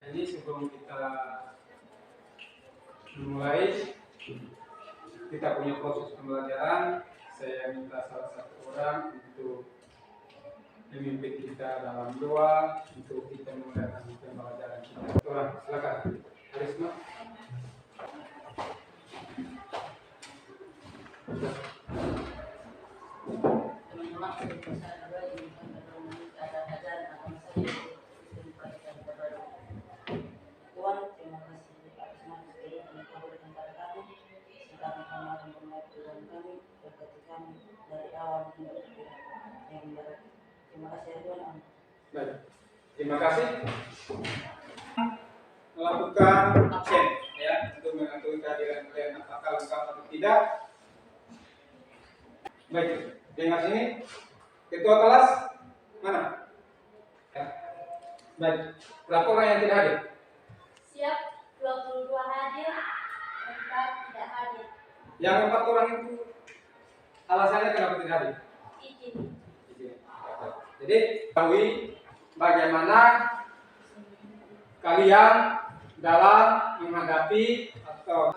Jadi sebelum kita memulai kita punya proses pembelajaran, saya minta salah satu orang untuk memimpin kita dalam doa untuk kita memulai pembelajaran kita. Orang, silakan. Arisma. Baik, terima kasih. Melakukan absen ya untuk mengetahui kehadiran kalian apakah lengkap atau tidak. Baik, dengar sini. Ketua kelas mana? Ya. Baik, berapa orang yang tidak hadir? Siap, 22 hadir, 4 tidak hadir. Yang 4 orang itu alasannya kenapa tidak hadir? Izin. Jadi, ketahui bagaimana kalian dalam menghadapi atau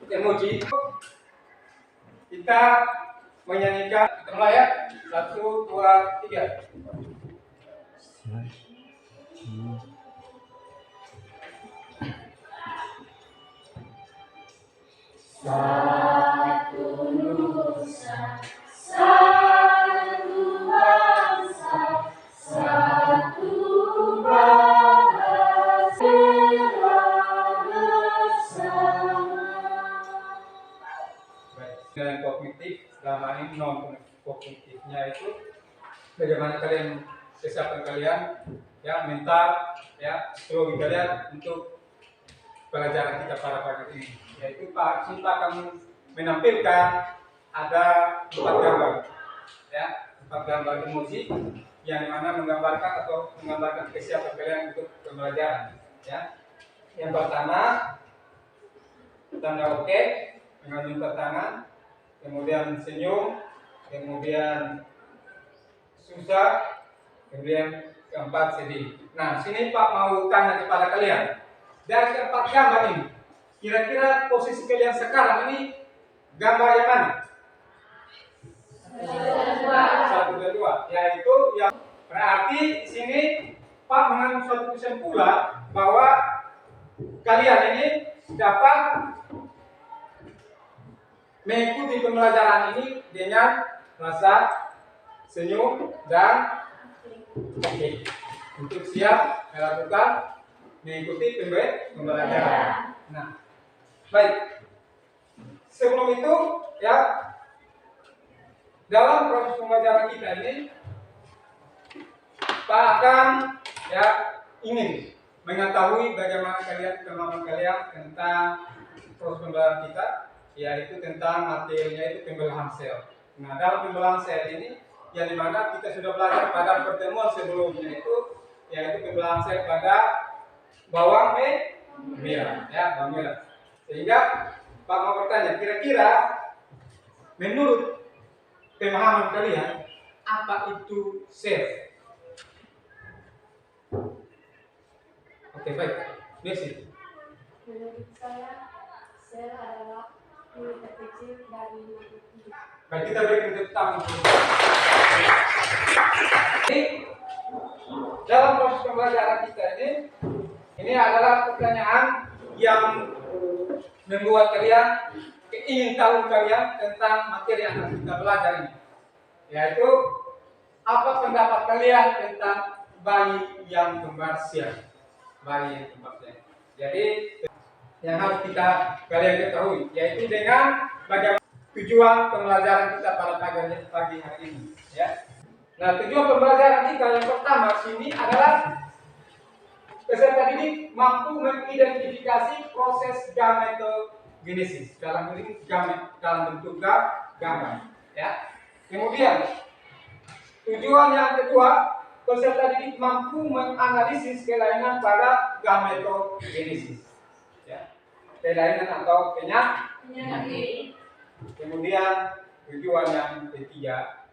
emoji. Kita menyanyikan, kita mulai ya. 1, 2, 3. Satu nusa, satu bangsa, satu bahasa bersama. Baik, dengan kognitif, selama ini non kognitifnya itu bagaimana kalian kesiapan kalian, ya mental, ya psikologi kalian untuk pelajaran kita pada pagi ini. Yaitu Pak Cinta akan menampilkan ada 4 gambar, ya 4 gambar emoji yang mana menggambarkan kesiapan kalian untuk pembelajaran. Ya, yang pertama tanda oke, mengajungkan tangan, kemudian senyum, kemudian susah, kemudian keempat sedih. Nah, sini Pak mau tanya kepada kalian, dari keempat gambar ini, kira-kira posisi kalian sekarang ini gambar yang mana? 1 dan 2, yaitu yang berarti sini Pak mengambil suatu kesimpulan bahwa kalian ini dapat mengikuti pembelajaran ini dengan rasa senyum dan oke, untuk siap melakukan mengikuti pembelajaran. Nah, baik. Sebelum itu, ya, dalam proses pembelajaran kita ini, Pak akan ya ingin mengetahui bagaimana pemahaman kalian tentang proses pembelajaran kita, yaitu tentang materinya itu pembelahan sel. Nah, dalam pembelahan sel ini, yang dimana kita sudah belajar pada pertemuan sebelumnya itu, yaitu pembelahan sel pada bawang merah, ya bawang merah. Sehingga Pak mau bertanya, kira-kira menurut pemahaman kalian apa itu sel? Oke, baik. Merci. Menurut saya, sel adalah unit terkecil dari makhluk hidup. Baik, kita berikan tepuk tangan. Jadi, dalam proses pembelajaran kita ini adalah pertanyaan yang membuat kalian ingin tahu kalian tentang materi yang akan kita belajar ini, yaitu apa pendapat kalian tentang bayi yang kembar siang. Bayi yang kembar siang. Jadi yang harus kalian ketahui yaitu dengan bagaimana tujuan pembelajaran kita pada pagi hari ini. Ya. Nah, tujuan pembelajaran kita yang pertama sini adalah peserta didik mampu mengidentifikasi proses gametogenesis dalam bentuk gambar. Ya. Kemudian tujuan yang kedua, peserta didik mampu menganalisis kelainan pada gametogenesis. Ya. Kelainan atau penyakit. Kemudian tujuan yang ketiga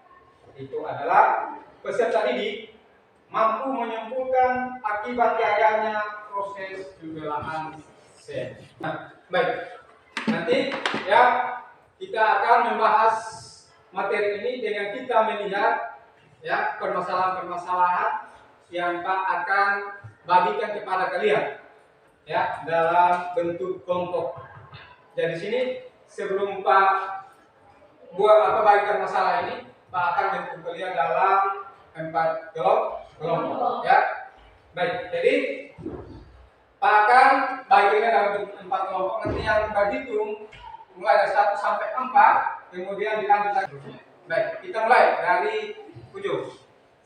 itu adalah peserta didik mampu menyimpulkan akibat gagalnya proses pembelahan sel. Nah, baik, nanti ya kita akan membahas materi ini dengan kita melihat ya permasalahan-permasalahan yang Pak akan bagikan kepada kalian ya dalam bentuk kelompok. Jadi sini sebelum Pak bagikan masalah ini, Pak akan bentuk kalian dalam 4 kelompok ya. Baik, jadi Pak akan bagikan dalam bentuk 4 kelompok. Nanti yang berhitung mulai dari 1 sampai 4, kemudian dilanjut lagi. Baik, kita mulai dari ujung.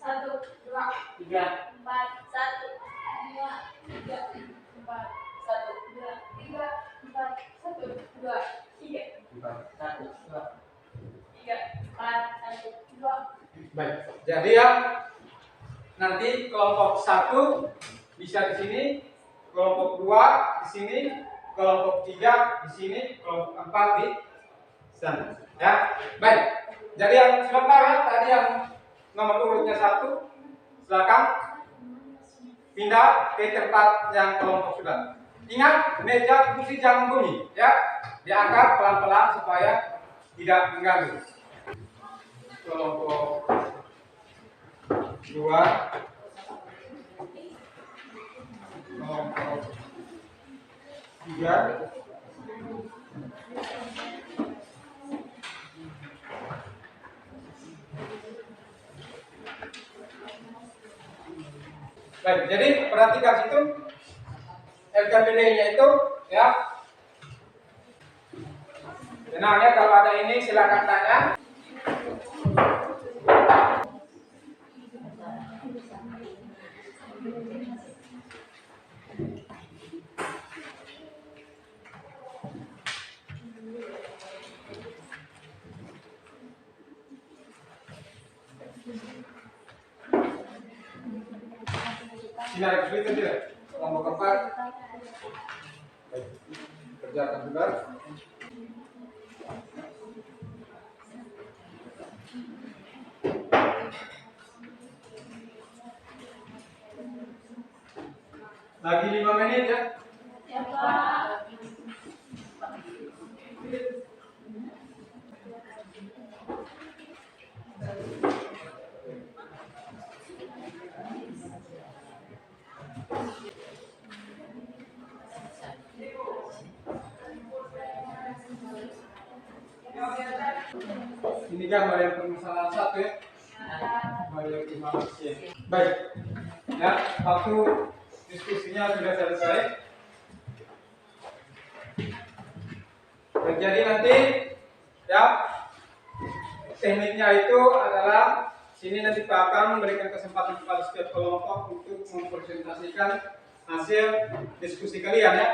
1, 2, 3, 4, 1, 2, 3, 4, 1, 2, 3, 4, 1, 2, 3, 1, 2, 3, 4, 1, 2. Baik, jadi ya nanti kelompok 1 bisa di sini, kelompok 2 di sini, kelompok 3 di sini, kelompok 4 di sana. Ya, baik. Jadi yang sementara tadi yang nomor urutnya 1, silakan pindah ke tempat yang kelompok sudah. Ingat, meja kursi jangan bunyi, ya. Diangkat pelan-pelan supaya tidak mengganggu. Kelompok 2, kelompok 3, baik, jadi perhatikan situ LKPD-nya itu ya. Tenang ya, kalau ada ini silakan tanya. Sini ada kesulitan tidak? Kelompok 4. Baik, kerjakan juga. Lagi 5 menit ya. Ya, Pak. Ini gambar yang permasalahan 1 ya. Gambar yang Malaysia. Baik, ya waktu diskusinya sudah selesai. Jadi nanti ya tekniknya itu adalah sini nanti Pak akan memberikan kesempatan kepada setiap kelompok untuk mempresentasikan hasil diskusi kalian ya,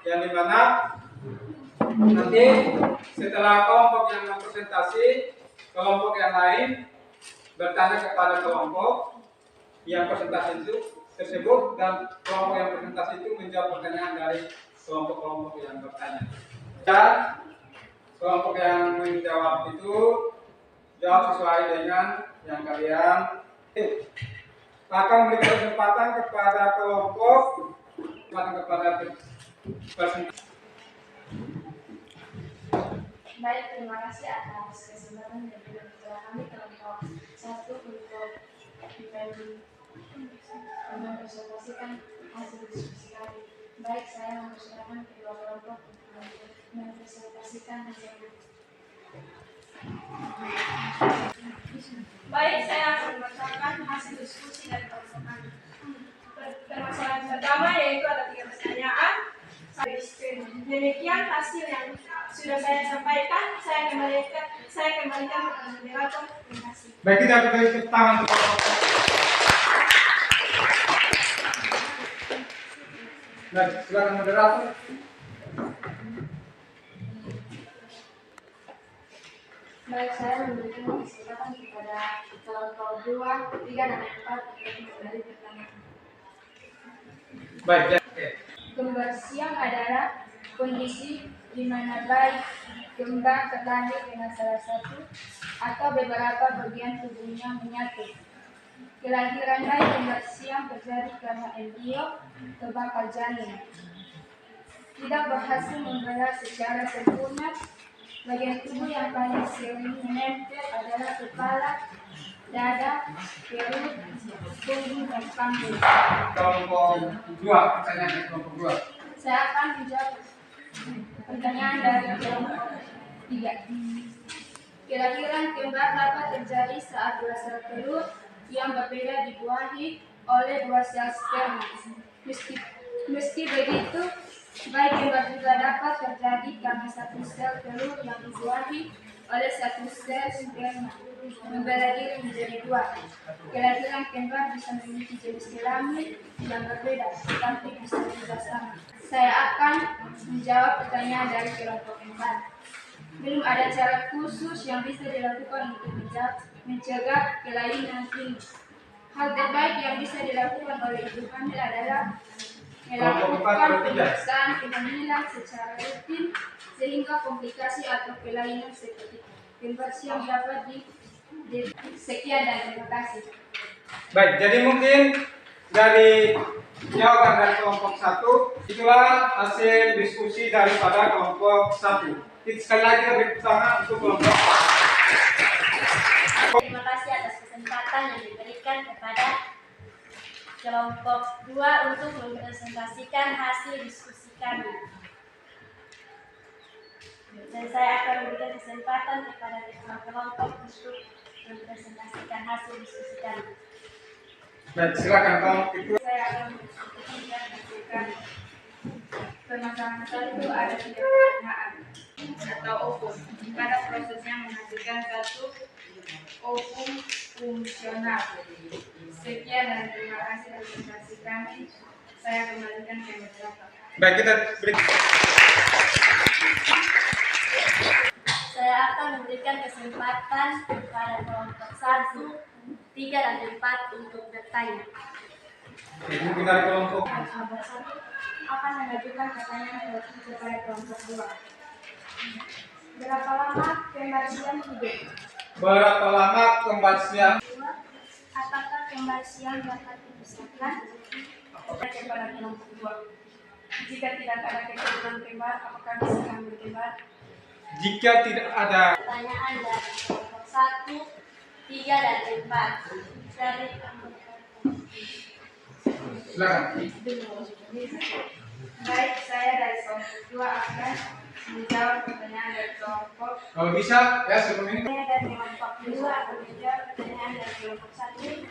yang dimana nanti setelah kelompok yang mempresentasi, kelompok yang lain bertanya kepada kelompok yang presentasi itu tersebut, dan kelompok yang presentasi itu menjawab pertanyaan dari kelompok-kelompok yang bertanya. Dan kelompok yang menjawab itu jawab sesuai dengan yang kalian akan memberi kesempatan kepada kelompok kepada presentasi. Baik, terima kasih atas kesempatan dan juga kami kelompok 1 untuk mempresentasikan hasil diskusi kami. Baik, saya mempersilakan kedua kelompok untuk mempresentasikan hasil. Baik, saya akan membacakan hasil diskusi dari kelompok kami. Permasalahan pertama yaitu ada 3 pertanyaan. Demikian hasil yang sudah saya sampaikan. Saya kembalikan kepada moderator. Terima kasih. Baik, kita beri tepuk tangan untuk kelompok. Nah, silakan moderator. Baik, saya memberikan kesempatan kepada kelompok 2, 3, dan 4 untuk kembali pertanyaan. Baik, ya. Oke. Gambar siang adalah kondisi di mana baik kembar terlahir dengan salah satu atau beberapa bagian tubuhnya menyatu. Kelahiran bayi kembar siam terjadi karena embrio terbakar janin. Tidak berhasil membelah secara sempurna, bagian tubuh yang paling sering menempel adalah kepala, dada, perut, punggung, dan panggul. Kelompok 2, pertanyaan dari kelompok 2. Saya akan menjawab pertanyaan dari kelompok 3. Kelahiran kembar dapat terjadi saat dua sel telur yang berbeda dibuahi oleh dua sel sperma. Meski begitu, bayi kembar juga dapat terjadi karena satu sel telur yang dibuahi oleh satu sel sperma membelah diri menjadi dua. Kelahiran kembar bisa memiliki jenis kelamin yang berbeda, tetapi bisa juga sama. Saya akan menjawab pertanyaan dari kelompok 4. Belum ada cara khusus yang bisa dilakukan untuk mencegah kelainan ini. Hal terbaik yang bisa dilakukan oleh ibu hamil adalah melakukan pemeriksaan kehamilan secara rutin sehingga komplikasi atau kelainan seperti kembar siam dapat sekian dan terima kasih. Baik, jadi mungkin dari jawaban dari kelompok 1, itulah hasil diskusi daripada kelompok 1. Sekali lagi kita beri tangan untuk kelompok. Terima kasih atas kesempatan yang diberikan kepada kelompok 2 untuk mempresentasikan hasil diskusi kami. Dan saya akan memberikan kesempatan kepada kelompok untuk mempresentasikan hasil diskusi kami. Baik, silakan kelompok itu. Saya akan menunjukkan permasalahan satu ada 3 pertanyaan atau ovum. Pada prosesnya menghasilkan satu ovum fungsional. Sekian dan terima kasih atas presentasi kami. Saya kembalikan ke moderator. Baik, kita beri. Saya akan memberikan kesempatan kepada kelompok 1, 3, dan 4 untuk bertanya. Mungkin dari kelompok. Kelompok 1 akan mengajukan pertanyaan kepada kelompok 2. Berapa lama kembar siam hidup? Berapa lama kembar siam? Apakah kembar siam dapat dipisahkan? Kepada kelompok 2. Jika tidak ada keturunan kembar, apakah bisa ambil kembar? Jika tidak ada. Pertanyaan dari kelompok 1, 3, dan 4. Dari Silakan. Baik, saya dari kelompok 2 akan menjawab pertanyaan dari kelompok. Kalau bisa, ya sebelum ini. Saya dari kelompok 2 akan menjawab pertanyaan dari kelompok 1.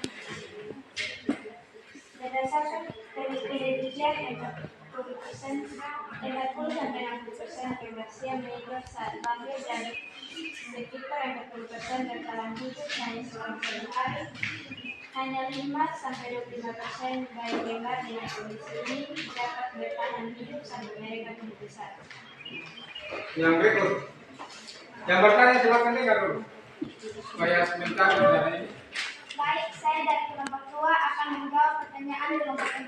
Berdasarkan penelitian 40-60% kembar siam meninggal saat lahir dan sekitar 40% bertahan hidup hanya selama 1 hari. Hanya 5-25% bayi kembar dengan kondisi ini dapat bertahan hidup sampai mereka tumbuh besar. Yang berikut. Yang bertanya silakan dengar dulu. Supaya sebentar dari. Baik, saya dari kelompok 2 akan menjawab pertanyaan kelompok 4.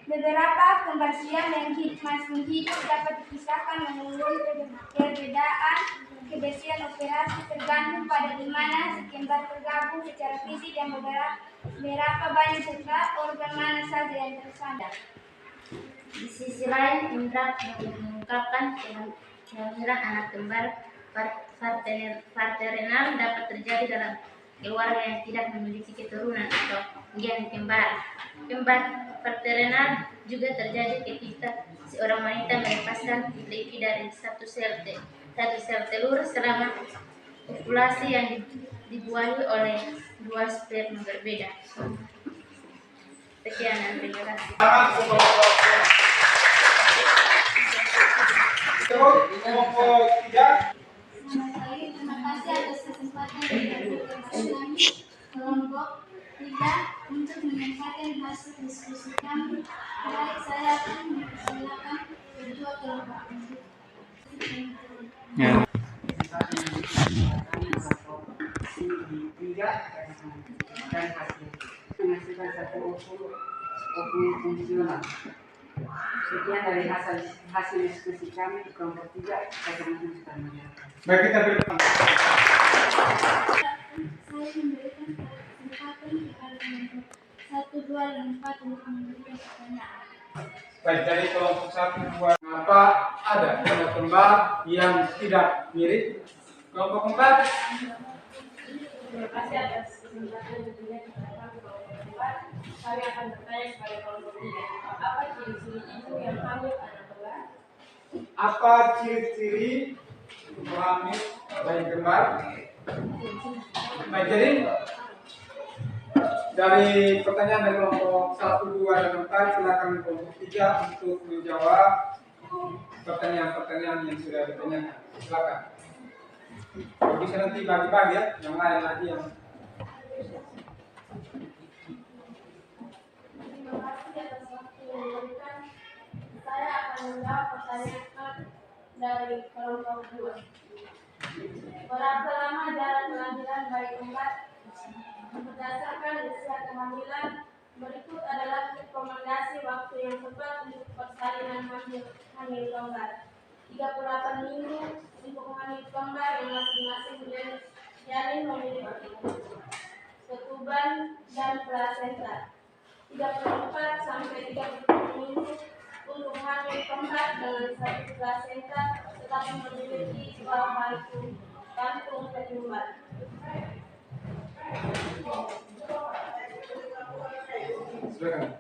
Beberapa kembar siam yang masih hidup dapat dipisahkan menurut perbedaan kebersihan operasi tergantung pada di mana si kembar tergabung secara fisik dan berapa banyak serta organ mana saja yang tersandar. Di sisi lain, Indra mengungkapkan kehamilan anak kembar parterenal dapat terjadi dalam keluarga yang tidak memiliki keturunan atau gen kembar. Kembar parterenal juga terjadi ketika seorang wanita melepaskan leki dari satu sel telur selama ovulasi yang dibuahi oleh dua sperma berbeda. Sekian dan terima kasih. Kelompok 3. Terima kasih atas kesempatan yang diberikan kami kelompok 3 untuk menyampaikan hasil diskusi kami. Baik, saya akan mempersilakan kedua kelompok ini. Dan hasil menghasilkan satu ovum fungsional. Sekian dari hasil diskusi kami kelompok 3. Saya sudah menyerahkan. Baik, kita beri Saya memberikan kesempatan kepada kelompok 1, 2, dan 4 untuk memberikan pertanyaan. baik dari kelompok 1, 2. Mengapa ada tanda kembar yang tidak mirip? Kelompok 4. Terima kasih atas kesempatan yang diberikan kepada kami kelompok 4. Kami akan bertanya kepada kelompok 3. Apa ciri-ciri ibu yang hamil anak kembar? Apa ciri-ciri ibu hamil bayi kembar? Baik, jadi dari pertanyaan dari kelompok 1, 2, dan 4, silakan kelompok 3 untuk menjawab pertanyaan-pertanyaan yang sudah ditanyakan. Silakan. Bisa nanti bagi-bagi ya, yang lain lagi yang Terima kasih atas waktu yang diberikan. Saya akan menjawab pertanyaan dari kelompok 2. Berapa lama jarak kelahiran bayi kembar? Berdasarkan usia kehamilan, berikut adalah rekomendasi waktu yang tepat untuk persalinan hamil kembar. 38 minggu untuk hamil kembar yang masing-masing janin memiliki ketuban dan plasenta. 34 sampai 37 minggu untuk hamil kembar dengan satu plasenta tetapi memiliki 2 kantung penyumbat. silakan.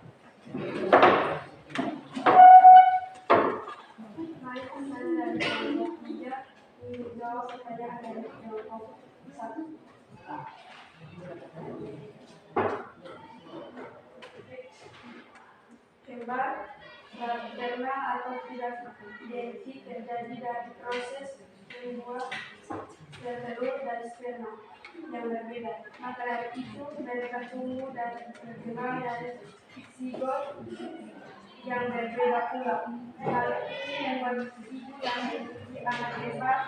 Mari saya dari kelompok 3 menjawab pertanyaan dari kelompok 1. Kembar terkenal atau tidak identik terjadi dari proses membuat sel telur dari sperma yang berbeda. Maka dari itu mereka tumbuh dan terkenal dari zigot yang berbeda pula. Hal ini membuat ibu yang memiliki anak kembar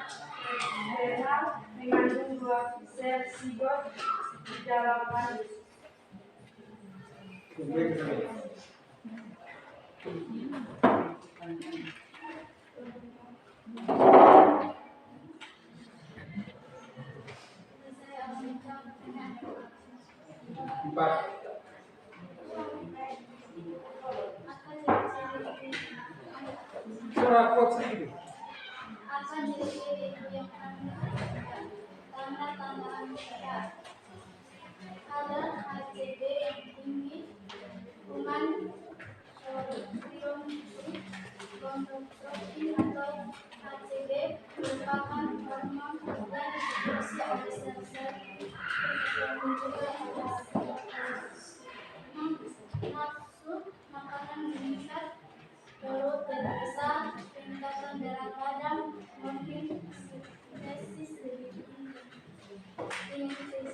terkenal mengandung 2 sel zigot di dalam kandung. Empat. Suara kuat sedikit. Apa ciri-ciri ibu yang hamil? Tanda-tanda hamil sehat. Ada HCG yang tinggi, kuman, gonadotropin atau HCG merupakan hormon yang diproduksi oleh sel-sel yang juga ada nafsu makanan meningkat, perut tidak besar, peningkatan berat badan, mungkin sintesis lebih tinggi.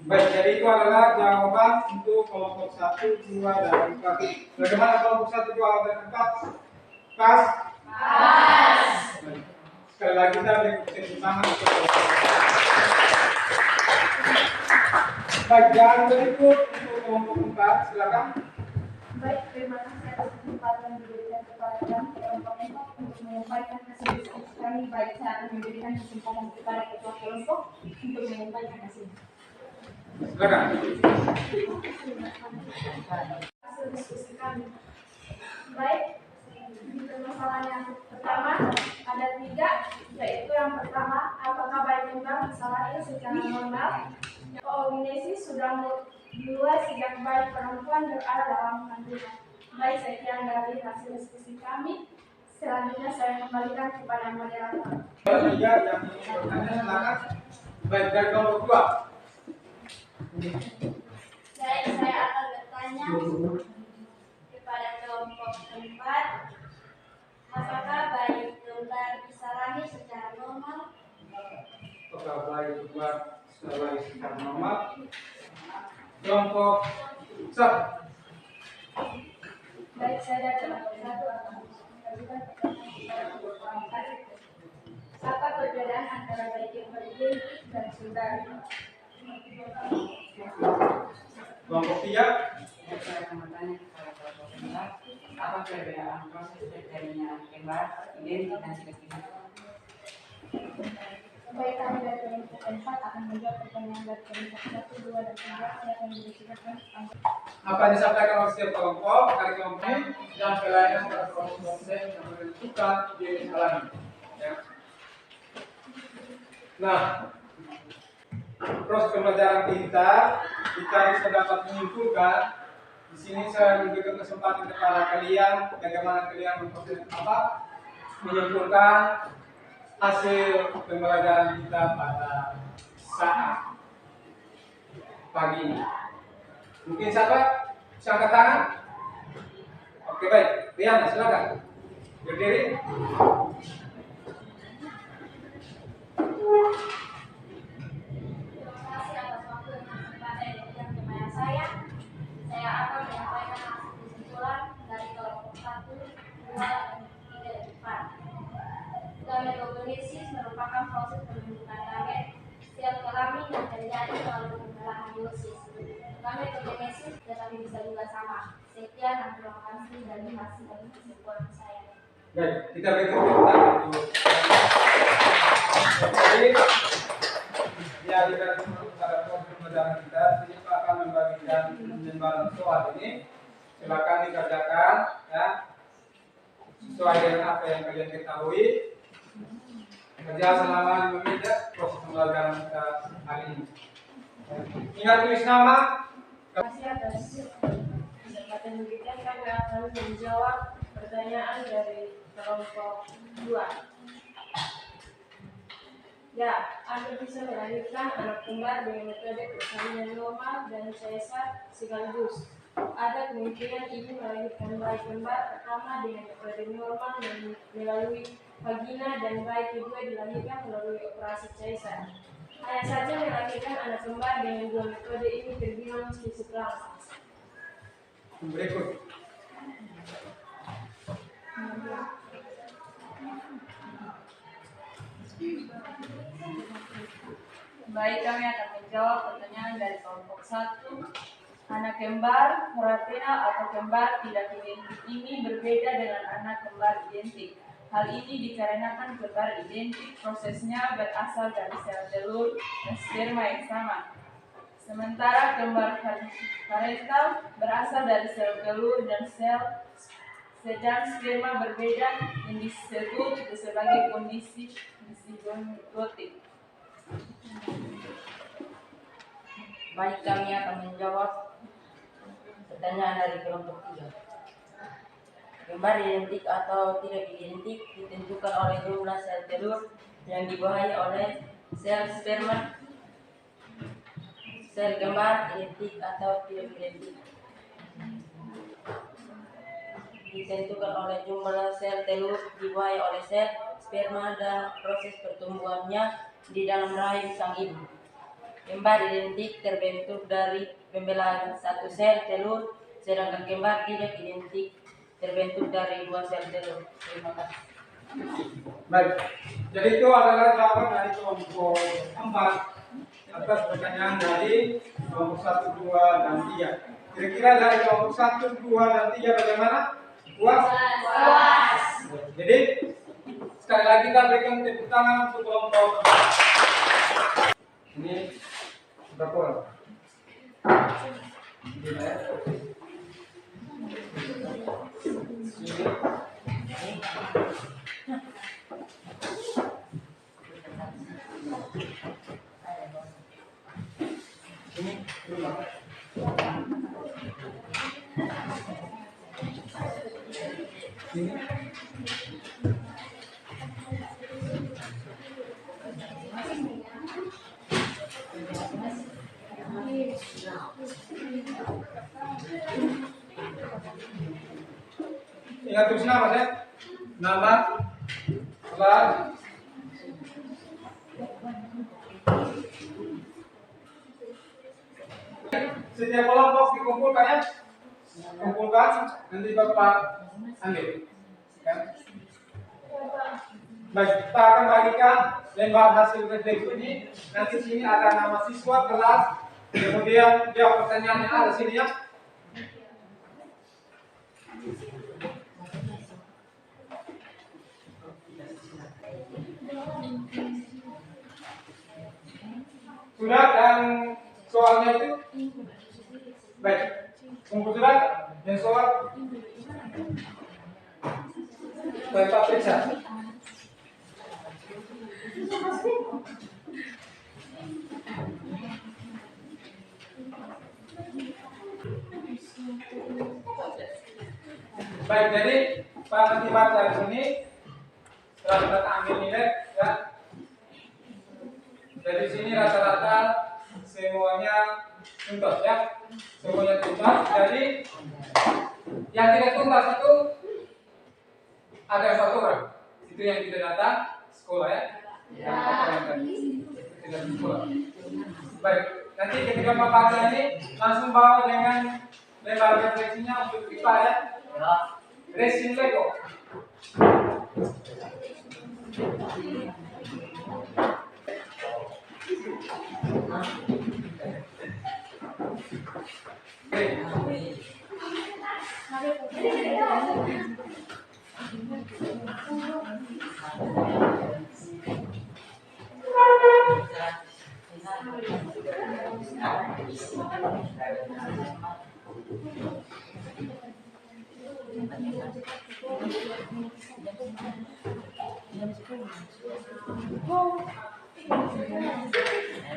Baik, jadi itu adalah jawaban untuk kelompok 1, 2, dan 4. Bagaimana kelompok 1, 2, dan 4? Pas? Pas. Sekali lagi kita beri tepuk tangan untuk kelompok 4. Baik, dan berikut untuk kelompok 4, silakan. Baik, terima kasih atas kesempatan diberikan kepada kami kelompok 4 untuk menyampaikan hasil diskusi kami. Baik, saya akan memberikan kesempatan kepada ketua kelompok untuk menyampaikan hasil. Silakan. Hasil diskusi kami. Baik, di permasalahan yang pertama ada 3, yaitu yang pertama, apakah bayi kembar bisa secara normal? Oogenesis sudah dimulai sejak bayi perempuan berada dalam kandungan. Baik, sekian dari hasil diskusi kami. Selanjutnya saya kembalikan kepada moderator. Tiga yang bertanya silakan. Baik, dari kelompok 2. Baik, saya akan bertanya kepada kelompok 4. Apakah bayi kembar bisa lahir secara normal? Apakah bayi kembar bisa lahir secara normal? Kelompok 1. Baik, saya dari kelompok 1 akan mengajukan pertanyaan kepada kelompok 4. Apa perbedaan antara bayi kembar identik dan saudari? Kelompok 3. saya akan bertanya kepada kelompok pemula, apa perbedaan proses pertanian lembar, identik dan tidak-tidak? Baik, kami dari kelompok 4 akan menjawab pertanyaan dari kelompok 1, 2, dan 3. Saya akan berikan Apa yang disampaikan oleh setiap kelompok dari kelompok ini dan pelayanan pada kelompok dosen yang menentukan di alami. Ya. Nah, proses pembelajaran kita bisa dapat menyimpulkan. Di sini saya memberikan kesempatan kepada kalian bagaimana kalian menyimpulkan hasil pembelajaran kita pada saat pagi ini. Mungkin siapa bisa angkat tangan? Oke, baik. Riana, silakan berdiri. Terima kasih atas waktu dan kesempatan yang diberikan kepada saya. Saya akan menyampaikan hasil kesimpulan dari kelompok 1, 2, 3, dan 4. Gametogenesis merupakan proses pembentukan gamet sel kelamin yang terjadi melalui pembelahan meiosis. Gametogenesis tetapi bisa juga sama. Sekian dan terima kasih dari hasil dan kesimpulan saya. Baik, kita berikan tepuk tangan untuk. Jadi, ya kita pada proses pembelajaran kita, jadi Pak akan membagikan lembaran soal ini. Silakan dikerjakan, ya, sesuai dengan apa yang kalian ketahui. Kerja selama 5 menit ya, proses pembelajaran kita hari ini. Ingat tulis nama. Terima kasih atas kesempatan diberikan. Kami akan menjawab pertanyaan dari kelompok 2. Ya, Anda bisa melahirkan anak kembar dengan metode persalinan normal dan sesar sekaligus. Ada kemungkinan ibu melahirkan bayi kembar pertama dengan metode normal melalui vagina dan bayi kedua dilahirkan melalui operasi caesar. Hanya saja melahirkan anak kembar dengan dua metode ini terbilang cukup lama. Berikut. Baik, kami akan menjawab pertanyaan dari kelompok 1. Anak kembar fraternal atau kembar tidak identik ini berbeda dengan anak kembar identik. Hal ini dikarenakan kembar identik prosesnya berasal dari sel telur dan sperma yang sama. Sementara kembar parental berasal dari sel telur dan sedang sperma berbeda yang disebut sebagai kondisi zigotik. Baik, kami akan menjawab pertanyaan dari kelompok 3. Kembar identik atau tidak identik ditentukan oleh jumlah sel telur yang dibawahi oleh sel sperma. Sel kembar identik atau tidak identik ditentukan oleh jumlah sel telur dibawahi oleh sel sperma dan proses pertumbuhannya di dalam rahim sang ibu. Kembar identik terbentuk dari pembelahan satu sel telur, sedangkan kembar tidak identik terbentuk dari 2 sel telur. Terima kasih. Baik, jadi itu adalah jawaban dari kelompok 4 atas pertanyaan dari kelompok 1, 2, dan 3. Kira-kira dari kelompok 1, 2, dan 3 bagaimana? Puas? Puas. Jadi sekali lagi kita berikan tepuk tangan untuk kelompok ini berapa? Ini rumah. Ini. Ingat tulis nama ya. Nama, kelas, setiap kelompok dikumpulkan ya. Kumpulkan, nanti Bapak ambil. Ya. Baik, kita akan bagikan lembar hasil refleksi ini. Nanti sini ada nama siswa, kelas, kemudian jawab pertanyaan yang ada sini ya. surat dan soalnya itu baik. Kumpul surat dan soal. Baik Pak periksa. Baik, jadi Pak nanti baca di sini rata-rata ambil nilai ya. Dari sini rata-rata semuanya tuntas ya, semuanya tuntas. Jadi yang tidak tuntas itu ada 1 orang, itu yang tidak datang sekolah ya. Tidak sekolah. Baik, nanti ketika membaca ini langsung bawa dengan lembar refleksinya untuk IPA ya. Resin Lego.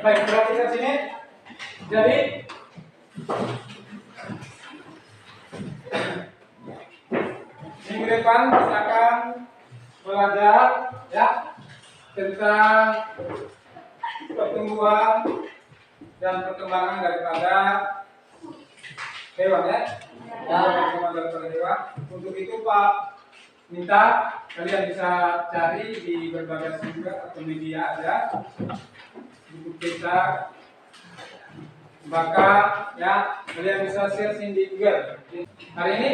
Baik, perhatikan sini. Jadi minggu depan kita akan belajar ya tentang pertumbuhan dan perkembangan daripada hewan ya. Perkembangan daripada hewan. Untuk itu Pak minta kalian bisa cari di berbagai sumber atau media ada buku kita, maka ya kalian bisa searching di Google. Hari ini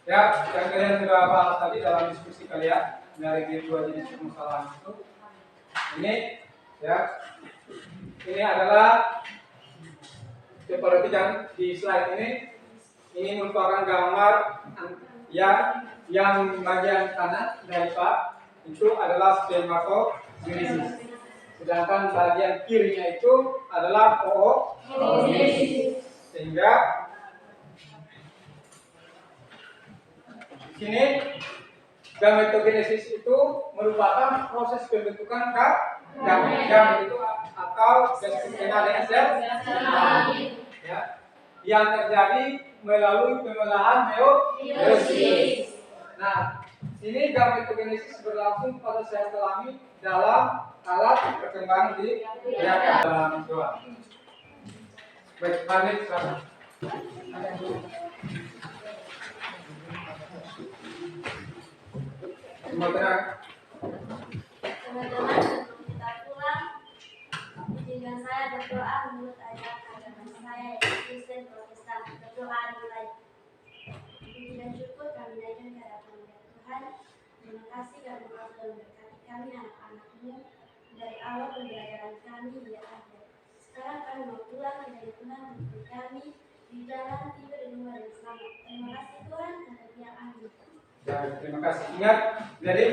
ya yang kalian sudah bahas tadi dalam diskusi kalian dari dua jenis permasalahan itu. Ini ya ini adalah perhatikan di slide ini merupakan gambar yang bagian kanan dari Pak itu adalah spermatogenesis. Sedangkan bagian kirinya itu adalah oogenesis. Sehingga di sini gametogenesis itu merupakan proses pembentukan gamet itu atau sperma dengan sel ya, yang terjadi melalui pemelahan meiosis. Nah, sini gametogenesis berlangsung pada sel kelamin dalam alat perkembangan di dalam doa. Baik, lanjut sekarang. Semua tenang. Teman-teman, sebelum kita pulang, izinkan saya berdoa menurut ajaran agama saya yaitu Kristen Protestan. Berdoa dimulai. Puji dan syukur kami naikkan kehadiran Tuhan. Terima kasih karena Engkau telah memberkati kami anak-anak-Mu dari awal pembelajaran kami hingga akhir. Sekarang kami mau pulang menjadi Tuhan untuk kami di jalan tiba dan rumah dan selamat. Terima kasih Tuhan, dan amin. Ya, terima kasih. Ingat, jadi